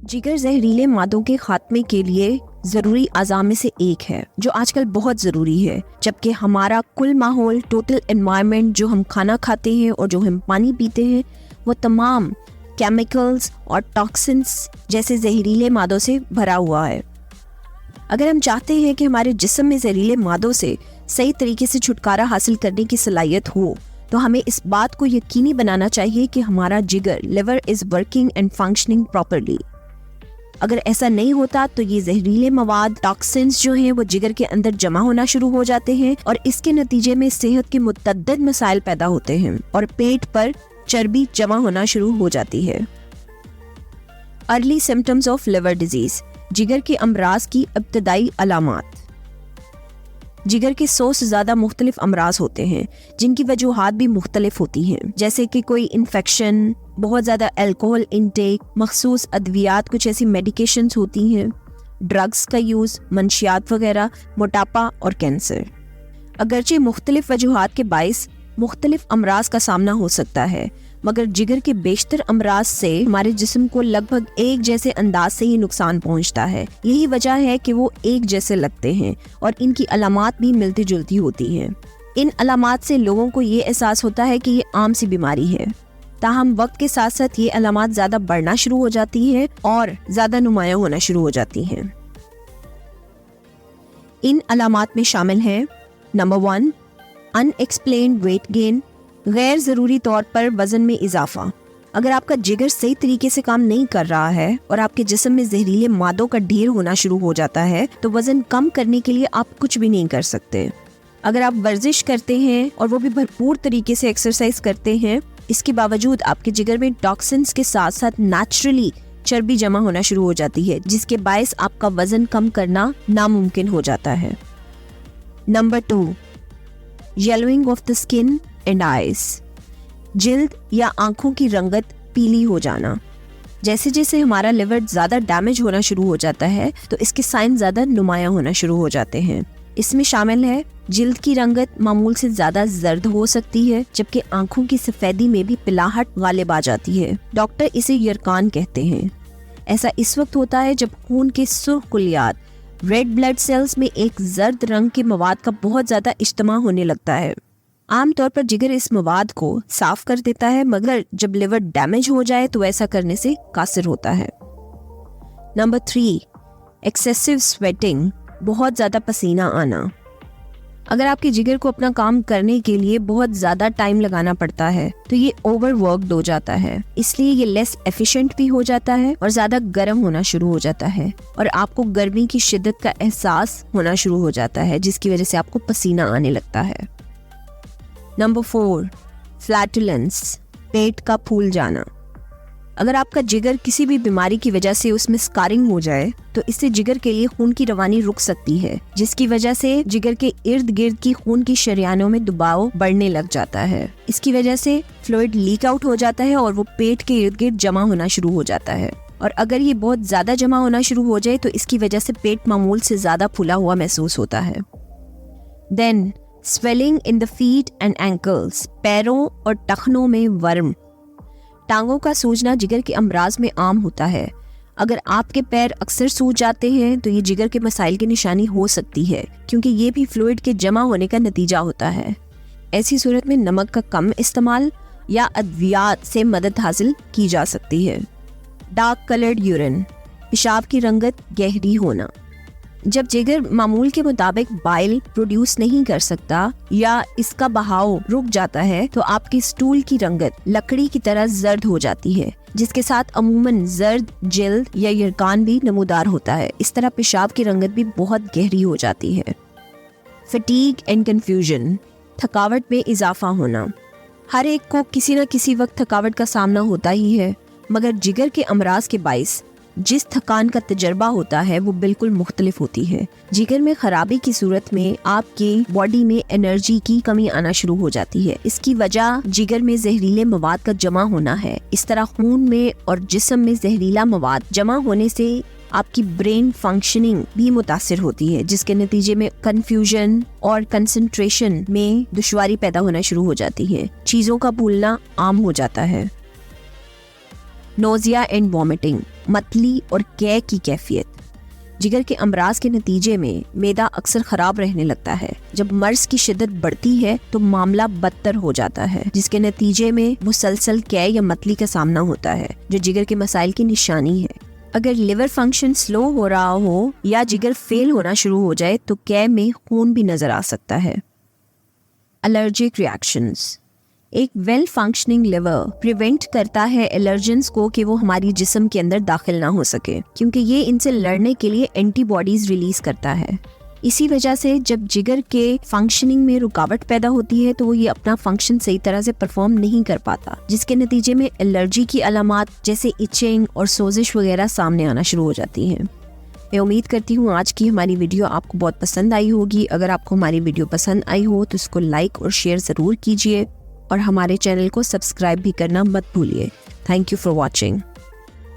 जिगर जहरीले मादों के खात्मे के लिए ज़रूरी अज़ा में से एक है जो आजकल बहुत ज़रूरी है, जबकि हमारा कुल माहौल, टोटल एनवायरनमेंट, जो हम खाना खाते हैं और जो हम पानी पीते हैं, वो तमाम केमिकल्स और टॉक्सिन्स जैसे जहरीले मादों से भरा हुआ है। अगर हम चाहते हैं कि हमारे जिस्म में जहरीले मादों से सही तरीके से छुटकारा हासिल करने की सलाहियत हो, तो हमें इस बात को यकीनी बनाना चाहिए कि हमारा जिगर, liver is working and functioning properly. अगर ऐसा नहीं होता तो ये जहरीले मवाद, टॉक्सिन्स जो हैं, वो जिगर के अंदर जमा होना शुरू हो जाते हैं और इसके नतीजे में सेहत के मुतअद्दिद मसाइल पैदा होते हैं और पेट पर चर्बी जमा होना शुरू हो जाती है। Early symptoms of liver disease, जिगर के अमराज की इब्तदाई अलामात। जिगर के 100 से ज़्यादा मुख्तलिफ अमराज होते हैं जिनकी वजूहात भी मुख्तलिफ होती हैं, जैसे कि कोई इन्फेक्शन, बहुत ज़्यादा अल्कोहल इंटेक, मखसूस अद्वियात, कुछ ऐसी मेडिकेशंस होती हैं, ड्रग्स का यूज़, मंशियात वगैरह, मोटापा और कैंसर। अगरचे मुख्तलिफ वजूहात के बाइस मुख्तलिफ अमराज का सामना हो सकता है, मगर जिगर के बेशतर अमराज से हमारे जिस्म को लगभग एक जैसे अंदाज से ही नुकसान पहुंचता है। यही वजह है कि वो एक जैसे लगते हैं और इनकी अलामात भी मिलती जुलती होती हैं। इन अलामात से लोगों को ये एहसास होता है कि ये आम सी बीमारी है, ताहम वक्त के साथ साथ ये अलामात ज़्यादा बढ़ना शुरू हो जाती हैं और ज़्यादा नुमायां होना शुरू हो जाती हैं। इन अलामात में शामिल हैं: नंबर 1, अनएक्सप्लेन्ड वेट गेन, गैर ज़रूरी तौर पर वज़न में इजाफा। अगर आपका जिगर सही तरीके से काम नहीं कर रहा है और आपके जिस्म में जहरीले मादों का ढेर होना शुरू हो जाता है, तो वज़न कम करने के लिए आप कुछ भी नहीं कर सकते। अगर आप वर्जिश करते हैं और वो भी भरपूर तरीके से एक्सरसाइज करते हैं, इसके बावजूद आपके जिगर में टॉक्सिन्स के साथ साथ नेचुरली चर्बी जमा होना शुरू हो जाती है, जिसके बायस आपका वज़न कम करना नामुमकिन हो जाता है। नंबर 2, yellowing of the skin and eyes, जिल्द या आंखों की रंगत पीली हो जाना। जैसे जैसे हमारा लिवर ज़्यादा डैमेज होना शुरू हो जाता है तो इसके साइन ज़्यादा नुमायां होना शुरू हो जाते हैं। इसमें शामिल है जिल्द की रंगत मामूल से ज़्यादा जर्द हो सकती है, जबकि आंखों की सफ़ेदी में भी पिलाहट गालिब आ जाती है। डॉक्टर इसे यरकान कहते हैं। ऐसा इस वक्त होता है जब खून के सुर्ख कुलियात, रेड ब्लड सेल्स में एक जर्द रंग के मवाद का बहुत ज़्यादा इज्तिमा होने लगता है। आमतौर पर जिगर इस मवाद को साफ कर देता है, मगर जब लिवर डैमेज हो जाए तो ऐसा करने से कासिर होता है। नंबर 3, एक्सेसिव स्वेटिंग, बहुत ज़्यादा पसीना आना। अगर आपके जिगर को अपना काम करने के लिए बहुत ज़्यादा टाइम लगाना पड़ता है तो ये ओवरवर्कड हो जाता है, इसलिए ये लेस एफिशिएंट भी हो जाता है और ज़्यादा गर्म होना शुरू हो जाता है और आपको गर्मी की शिद्दत का एहसास होना शुरू हो जाता है, जिसकी वजह से आपको पसीना आने लगता है। नंबर 4, फ्लैटुलेंस, पेट का फूल जाना। अगर आपका जिगर किसी भी बीमारी की वजह से उसमें स्कारिंग हो जाए तो इससे जिगर के लिए खून की रवानी रुक सकती है, जिसकी वजह से जिगर के इर्द गिर्द की खून की शरियानों में दबाव बढ़ने लग जाता है। इसकी वजह से फ्लूइड लीक आउट हो जाता है और वो पेट के इर्द गिर्द जमा होना शुरू हो जाता है। और अगर ये बहुत ज्यादा जमा होना शुरू हो जाए तो इसकी वजह से पेट मामूल से ज्यादा फूला हुआ महसूस होता है। Then swelling in the feet and ankles, पैरों और टखनों में वर्म। टांगों का सूजना जिगर के अमराज में आम होता है। अगर आपके पैर अक्सर सूज जाते हैं तो ये जिगर के मसाइल की निशानी हो सकती है, क्योंकि ये भी फ्लूइड के जमा होने का नतीजा होता है। ऐसी सूरत में नमक का कम इस्तेमाल या अद्वियात से मदद हासिल की जा सकती है। डार्क कलर्ड यूरिन, पेशाब की रंगत गहरी होना। जब जिगर मामूल के मुताबिक बाइल प्रोड्यूस नहीं कर सकता या इसका बहाव रुक जाता है तो आपकी स्टूल की रंगत लकड़ी की तरह जर्द हो जाती है, जिसके साथ अमूमन जर्द जिल्द या यरकान भी नमूदार होता है। इस तरह पेशाब की रंगत भी बहुत गहरी हो जाती है। फटीग एंड कंफ्यूजन, थकावट में इजाफा होना। हर एक को किसी न किसी वक्त थकावट का सामना होता ही है, मगर जिगर के अमराज के बाइस जिस थकान का तजर्बा होता है वो बिल्कुल मुख्तलिफ होती है। जिगर में खराबी की सूरत में आपकी बॉडी में एनर्जी की कमी आना शुरू हो जाती है। इसकी वजह जिगर में जहरीले मवाद का जमा होना है। इस तरह खून में और जिस्म में जहरीला मवाद जमा होने से आपकी ब्रेन फंक्शनिंग भी मुतासिर होती है, जिसके नतीजे में कंफ्यूजन और कंसंट्रेशन में दुश्वारी पैदा होना शुरू हो जाती है। चीज़ों का भूलना आम हो जाता है। नोजिया एंड वॉमिटिंग, متلی اور قے کی کیفیت. جگر کے امراض کے نتیجے میں معدہ اکثر خراب رہنے لگتا ہے. جب مرض کی شدت بڑھتی ہے تو معاملہ بدتر ہو جاتا ہے، جس کے نتیجے میں مسلسل قے یا متلی کا سامنا ہوتا ہے، جو جگر کے مسائل کی نشانی ہے. اگر لیور فنکشن سلو ہو رہا ہو یا جگر فیل ہونا شروع ہو جائے تو قے میں خون بھی نظر آ سکتا ہے. Allergic reactions. ایک ویل فنکشننگ لیور پریونٹ کرتا ہے الرجنز کو کہ وہ ہماری جسم کے اندر داخل نہ ہو سکے، کیونکہ یہ ان سے لڑنے کے لیے اینٹی باڈیز ریلیز کرتا ہے. اسی وجہ سے جب جگر کے فنکشننگ میں رکاوٹ پیدا ہوتی ہے تو وہ یہ اپنا فنکشن صحیح طرح سے پرفارم نہیں کر پاتا، جس کے نتیجے میں الرجی کی علامات جیسے ایچنگ اور سوزش وغیرہ سامنے آنا شروع ہو جاتی ہیں. میں امید کرتی ہوں آج کی ہماری ویڈیو آپ کو بہت پسند آئی ہوگی. اگر آپ کو ہماری ویڈیو پسند آئی ہو تو اس کو لائک اور شیئر ضرور کیجیے، اور ہمارے چینل کو سبسکرائب بھی کرنا مت بھولیے. Thank you for watching.